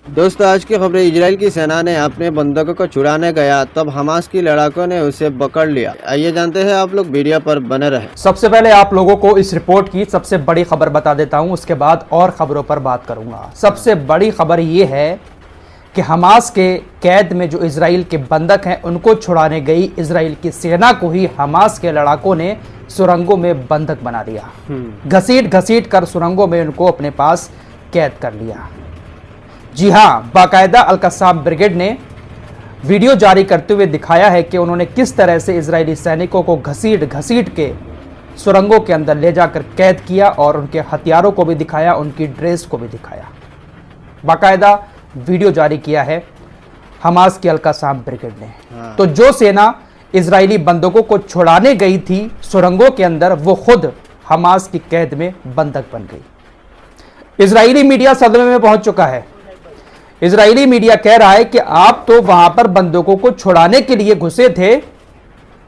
दोस्तों आज की खबरें, इजराइल की सेना ने अपने बंधकों को छुड़ाने गया तब हमास की लड़ाकों ने उसे पकड़ लिया। आइए जानते हैं, आप लोग वीडियो पर बने रहे। सबसे पहले आप लोगों को इस रिपोर्ट की सबसे बड़ी खबर बता देता हूं, उसके बाद और खबरों पर बात करूंगा। सबसे बड़ी खबर यह है कि हमास के कैद में जो इजराइल के बंधक हैं उनको छुड़ाने गई इजराइल की सेना को ही हमास के लड़ाकों ने सुरंगों में बंधक बना दिया। घसीट घसीट कर सुरंगों में उनको अपने पास कैद कर लिया। जी हां, बाकायदा अल-कस्साम ब्रिगेड ने वीडियो जारी करते हुए दिखाया है कि उन्होंने किस तरह से इजरायली सैनिकों को घसीट घसीट के सुरंगों के अंदर ले जाकर कैद किया और उनके हथियारों को भी दिखाया, उनकी ड्रेस को भी दिखाया। बाकायदा वीडियो जारी किया है हमास की अल-कस्साम ब्रिगेड ने। तो जो सेना इजरायली बंधकों को छुड़ाने गई थी सुरंगों के अंदर, वो खुद हमास की कैद में बंधक बन गई। इजरायली मीडिया सदमे में पहुंच चुका है। इजरायली मीडिया कह रहा है कि आप तो वहां पर बंधकों को छुड़ाने के लिए घुसे थे,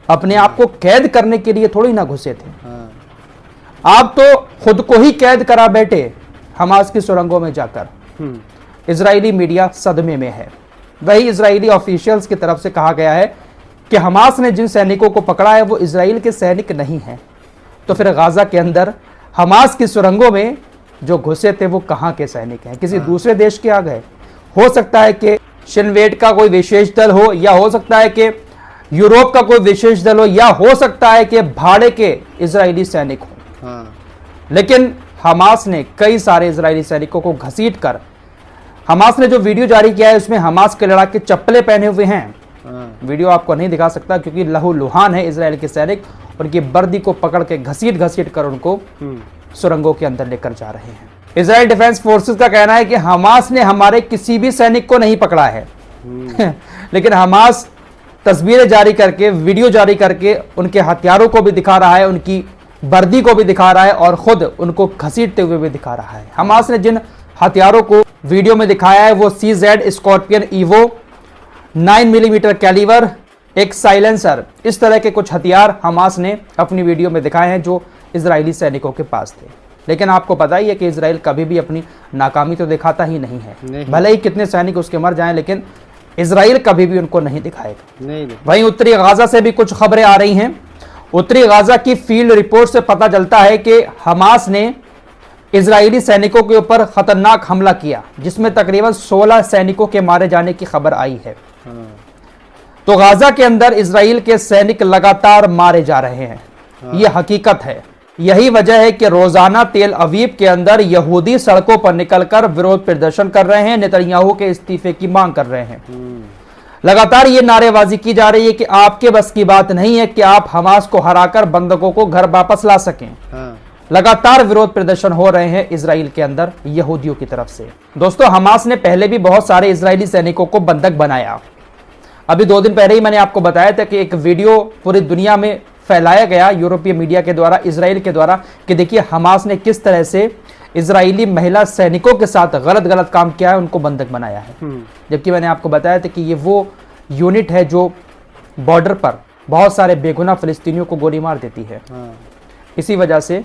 अपने आप को कैद करने के लिए थोड़ी ना घुसे थे। आप तो खुद को ही कैद करा बैठे हमास की सुरंगों में जाकर। इजरायली मीडिया सदमे में है। वही इजरायली ऑफिशियल्स की तरफ से कहा गया है कि हमास ने जिन सैनिकों को पकड़ा है वो इजराइल के सैनिक नहीं हैं। तो फिर गाजा के अंदर हमास की सुरंगों में जो घुसे थे वो कहां के सैनिक हैं? किसी दूसरे देश के आ गए? हो सकता है कि शिनवेट का कोई विशेष दल हो, या हो सकता है कि यूरोप का कोई विशेष दल हो, या हो सकता है कि भाड़े के इजरायली सैनिक हो। लेकिन हमास ने कई सारे इजरायली सैनिकों को घसीट कर, हमास ने जो वीडियो जारी किया है उसमें हमास के लड़ाके चप्पलें पहने हुए हैं। वीडियो आपको नहीं दिखा सकता क्योंकि लहूलुहान है इजरायल के सैनिक, उनकी वर्दी को पकड़ के घसीट घसीट कर उनको सुरंगों के अंदर लेकर जा रहे हैं। इजराइल डिफेंस फोर्सेस का कहना है कि हमास ने हमारे किसी भी सैनिक को नहीं पकड़ा है। लेकिन हमास तस्वीरें जारी करके, वीडियो जारी करके उनके हथियारों को भी दिखा रहा है, उनकी वर्दी को भी दिखा रहा है और खुद उनको घसीटते हुए भी दिखा रहा है। हमास ने जिन हथियारों को वीडियो में दिखाया है वो CZ Scorpion Evo, 9 millimetre calibre, एक साइलेंसर, इस तरह के कुछ हथियार हमास ने अपनी वीडियो में दिखाए हैं जो इजरायली सैनिकों के पास थे। लेकिन आपको पता ही है कि इजराइल कभी भी अपनी नाकामी तो दिखाता ही नहीं है। भले ही कितने सैनिक उसके मर जाएं, लेकिन इजराइल कभी भी उनको नहीं दिखाएगा। वहीं उत्तरी गाजा से भी कुछ खबरें आ रही हैं। उत्तरी गाजा की फील्ड रिपोर्ट से पता चलता है कि हमास ने इजरायली सैनिकों के ऊपर खतरनाक हमला किया, जिसमें तकरीबन 16 सैनिकों के मारे जाने की खबर आई है। तो गाजा के अंदर इजराइल के सैनिक लगातार मारे जा रहे हैं, यह हकीकत है। यही वजह है कि रोजाना तेल अवीव के अंदर यहूदी सड़कों पर निकलकर विरोध प्रदर्शन कर रहे हैं, नेतन्याहू के इस्तीफे की मांग कर रहे हैं। लगातार ये नारेबाजी की जा रही है कि आपके बस की बात नहीं है कि आप हमास को हराकर बंधकों को घर वापस ला सकें। लगातार विरोध प्रदर्शन हो रहे हैं इजराइल के अंदर यहूदियों की तरफ से। दोस्तों, हमास ने पहले भी बहुत सारे इजरायली सैनिकों को बंधक बनाया। अभी 2 दिन पहले ही मैंने आपको बताया था कि एक वीडियो पूरी दुनिया में फैलाया गया यूरोपीय मीडिया के द्वारा, इजराइल के द्वारा, कि देखिए हमास ने किस तरह से इजरायली महिला सैनिकों के साथ गलत काम किया है, उनको बंधक बनाया है। जबकि मैंने आपको बताया था कि ये वो यूनिट है जो बॉर्डर पर बहुत सारे बेगुनाह फिलिस्तीनियों को गोली मार देती है। इसी वजह से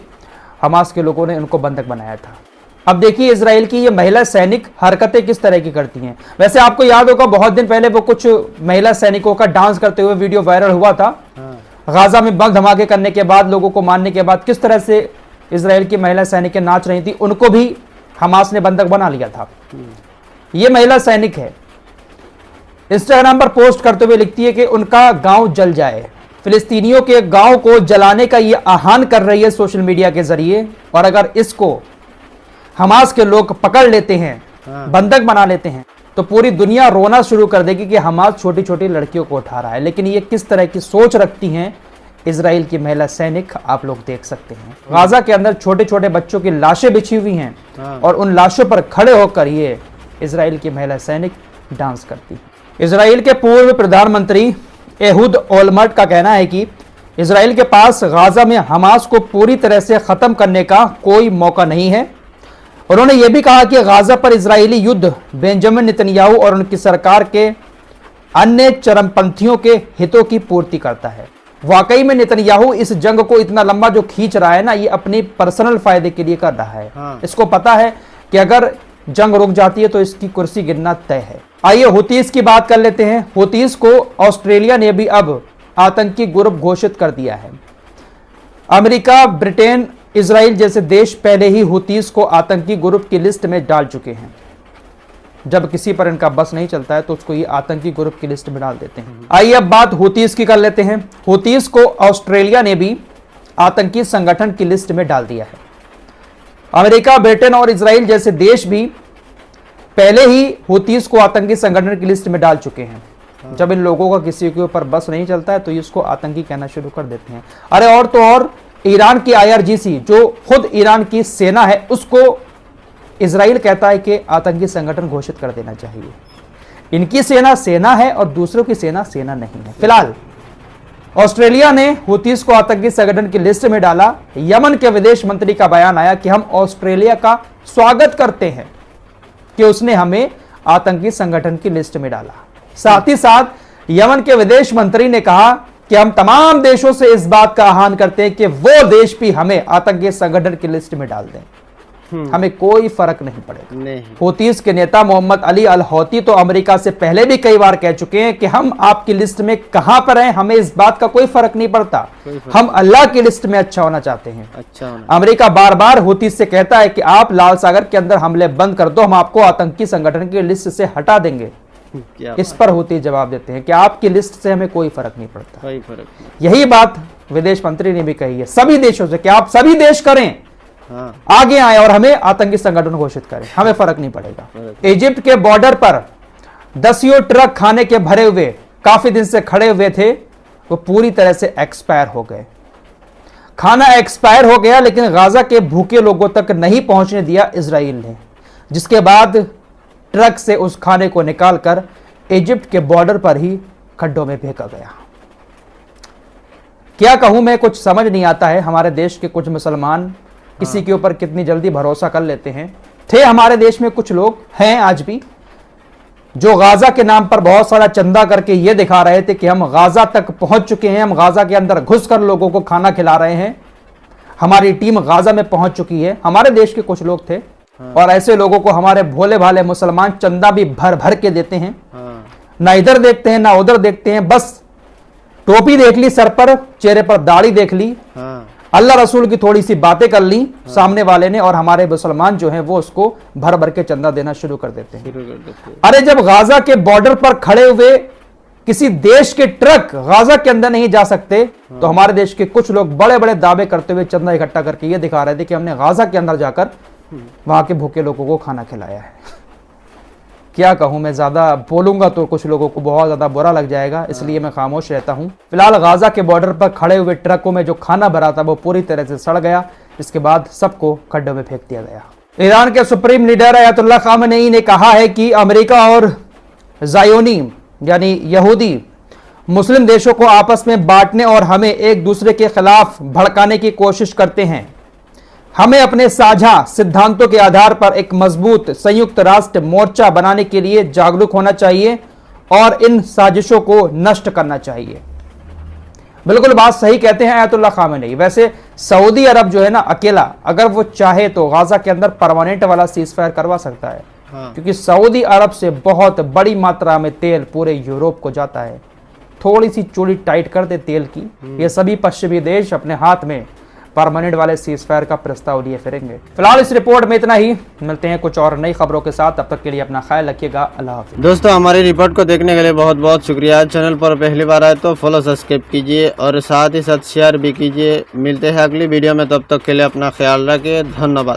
हमास के लोगों ने उनको बंधक बनाया था। अब देखिए इजराइल की ये महिला सैनिक हरकतें किस तरह की करती हैं। वैसे आपको याद होगा बहुत दिन पहले वो कुछ महिला सैनिकों का डांस करते हुए वीडियो वायरल हुआ था। गाजा में बम धमाके करने के बाद, लोगों को मारने के बाद किस तरह से इजराइल की महिला सैनिकें नाच रही थी, उनको भी हमास ने बंधक बना लिया था। ये महिला सैनिक है, इंस्टाग्राम पर पोस्ट करते हुए लिखती है कि उनका गांव जल जाए। फिलिस्तीनियों के गांव को जलाने का ये आह्वान कर रही है सोशल मीडिया के जरिए। और अगर इसको हमास के लोग पकड़ लेते हैं, बंधक बना लेते हैं, तो पूरी दुनिया रोना शुरू कर देगी कि हमास छोटी छोटी लड़कियों को उठा रहा है। लेकिन ये किस तरह की सोच रखती हैं इजराइल की महिला सैनिक, आप लोग देख सकते हैं। गाजा के अंदर छोटे छोटे बच्चों की लाशें बिछी हुई हैं और उन लाशों पर खड़े होकर ये इजराइल की महिला सैनिक डांस करती है। इजराइल के पूर्व प्रधानमंत्री एहूद ओलमर्ट का कहना है कि इजराइल के पास गाजा में हमास को पूरी तरह से खत्म करने का कोई मौका नहीं है। उन्होंने यह भी कहा कि गाजा पर इजरायली युद्ध बेंजामिन नेतन्याहू और उनकी सरकार के अन्य चरमपंथियों के हितों की पूर्ति करता है। वाकई में नेतन्याहू इस जंग को इतना लंबा जो खींच रहा है ना, ये अपने पर्सनल फायदे के लिए कर रहा है। इसको पता है कि अगर जंग रुक जाती है तो इसकी कुर्सी गिरना तय है। आइए हुतीस की बात कर लेते हैं। हुतीस को ऑस्ट्रेलिया ने भी अब आतंकी ग्रुप घोषित कर दिया है। अमेरिका, ब्रिटेन, इजराइल जैसे देश पहले ही हुतीस को आतंकी ग्रुप की लिस्ट में डाल चुके हैं। जब किसी पर इनका बस नहीं चलता है तो उसको ये आतंकी ग्रुप की लिस्ट में डाल देते हैं। आइए अब बात हुतीस की कर लेते हैं। हुतीस को ऑस्ट्रेलिया ने भी आतंकी संगठन की लिस्ट में डाल दिया है। अमेरिका, ब्रिटेन और इजराइल जैसे देश भी पहले ही हुतीस को आतंकी संगठन की लिस्ट में डाल चुके हैं। जब इन लोगों का किसी के ऊपर बस नहीं चलता है तो इसको आतंकी कहना शुरू कर देते हैं। अरे और तो और ईरान की IRGC जो खुद ईरान की सेना है उसको इजराइल कहता है कि आतंकी संगठन घोषित कर देना चाहिए। इनकी सेना सेना है और दूसरों की सेना सेना नहीं है। फिलहाल ऑस्ट्रेलिया ने हुतीस को आतंकी संगठन की लिस्ट में डाला। यमन के विदेश मंत्री का बयान आया कि हम ऑस्ट्रेलिया का स्वागत करते हैं कि उसने हमें आतंकी संगठन की लिस्ट में डाला। साथ ही साथ यमन के विदेश मंत्री ने कहा कि हम तमाम देशों से इस बात का आह्वान करते हैं कि वो देश भी हमें आतंकी संगठन की लिस्ट में डाल दें, हमें कोई फर्क नहीं पड़ेगा। हुतीस के नेता मोहम्मद अली अल हौती तो अमेरिका से पहले भी कई बार कह चुके हैं कि हम आपकी लिस्ट में कहां पर हैं, हमें इस बात का कोई फर्क नहीं पड़ता, हम अल्लाह की लिस्ट में अच्छा होना चाहते हैं। अमेरिका बार बार हुतीस से कहता है कि आप लाल सागर के अंदर हमले बंद कर दो, हम आपको आतंकी संगठन की लिस्ट से हटा देंगे। इस पर हुती जवाब देते हैं कि आपकी लिस्ट से हमें कोई फर्क नहीं पड़ता। कोई फर्क नहीं। यही बात विदेश मंत्री ने भी कही है सभी देशों से कि आप सभी देश करें, आगे आए और हमें आतंकी संगठन घोषित करें, हमें फर्क नहीं पड़ेगा। इजिप्ट के बॉर्डर पर 10 ट्रक खाने के भरे हुए काफी दिन से खड़े हुए थे, वो पूरी तरह से एक्सपायर हो गए। खाना एक्सपायर हो गया लेकिन गाजा के भूखे लोगों तक नहीं पहुंचने दिया इजराइल ने, जिसके बाद ट्रक से उस खाने को निकालकर इजिप्ट के बॉर्डर पर ही खड्डों में फेंका गया। क्या कहूं मैं, कुछ समझ नहीं आता है। हमारे देश के कुछ मुसलमान किसी के ऊपर कितनी जल्दी भरोसा कर लेते हैं। थे हमारे देश में कुछ लोग, हैं आज भी, जो गाजा के नाम पर बहुत सारा चंदा करके ये दिखा रहे थे कि हम गाजा तक पहुंच चुके हैं, हम गाजा के अंदर घुसकर लोगों को खाना खिला रहे हैं, हमारी टीम गाजा में पहुंच चुकी है। हमारे देश के कुछ लोग थे और ऐसे लोगों को हमारे भोले भाले मुसलमान चंदा भी भर भर के देते हैं। ना इधर देखते हैं ना उधर देखते हैं, बस टोपी देख ली सर पर, चेहरे पर दाढ़ी देख ली, अल्लाह रसूल की थोड़ी सी बातें कर ली सामने वाले ने, और हमारे मुसलमान जो हैं वो उसको भर भर के चंदा देना शुरू कर देते हैं। अरे जब गाजा के बॉर्डर पर खड़े हुए किसी देश के ट्रक गाजा के अंदर नहीं जा सकते तो हमारे देश के कुछ लोग बड़े बड़े दावे करते हुए चंदा इकट्ठा करके ये दिखा रहे थे कि हमने गाजा के अंदर जाकर वहां के भूखे लोगों को खाना खिलाया है। क्या कहूं मैं, ज्यादा बोलूंगा तो कुछ लोगों को बहुत ज्यादा बुरा लग जाएगा, इसलिए मैं खामोश रहता हूं। फिलहाल गाजा के बॉर्डर पर खड़े हुए ट्रकों में जो खाना भरा था वो पूरी तरह से सड़ गया, इसके बाद सबको खड्डों में फेंक दिया गया। ईरान के सुप्रीम लीडर अयतुल्लाह खामेनी ने कहा है कि अमेरिका और ज़ायोनी यानी यहूदी मुस्लिम देशों को आपस में बांटने और हमें एक दूसरे के खिलाफ भड़काने की कोशिश करते हैं। हमें अपने साझा सिद्धांतों के आधार पर एक मजबूत संयुक्त राष्ट्र मोर्चा बनाने के लिए जागरूक होना चाहिए और इन साजिशों को नष्ट करना चाहिए। बिल्कुल बात सही कहते हैं अयतुल्लाह खामेनी। वैसे सऊदी अरब जो है ना, अकेला अगर वो चाहे तो गाजा के अंदर परमानेंट वाला सीजफायर करवा सकता है, क्योंकि सऊदी अरब से बहुत बड़ी मात्रा में तेल पूरे यूरोप को जाता है। थोड़ी सी चूड़ी टाइट कर दे तेल की, ये सभी पश्चिमी देश अपने हाथ में परमानेंट वाले सीजफायर का प्रस्ताव लिए फिरेंगे। फिलहाल इस रिपोर्ट में इतना ही, मिलते हैं कुछ और नई खबरों के साथ, तब तक के लिए अपना ख्याल रखिएगा। अल्लाह हाफिज़। दोस्तों हमारी रिपोर्ट को देखने के लिए बहुत बहुत शुक्रिया। चैनल पर पहली बार आए तो फॉलो सब्सक्राइब कीजिए और साथ ही साथ शेयर भी कीजिए। मिलते हैं अगली वीडियो में, तब तक के लिए अपना ख्याल रखिए। धन्यवाद।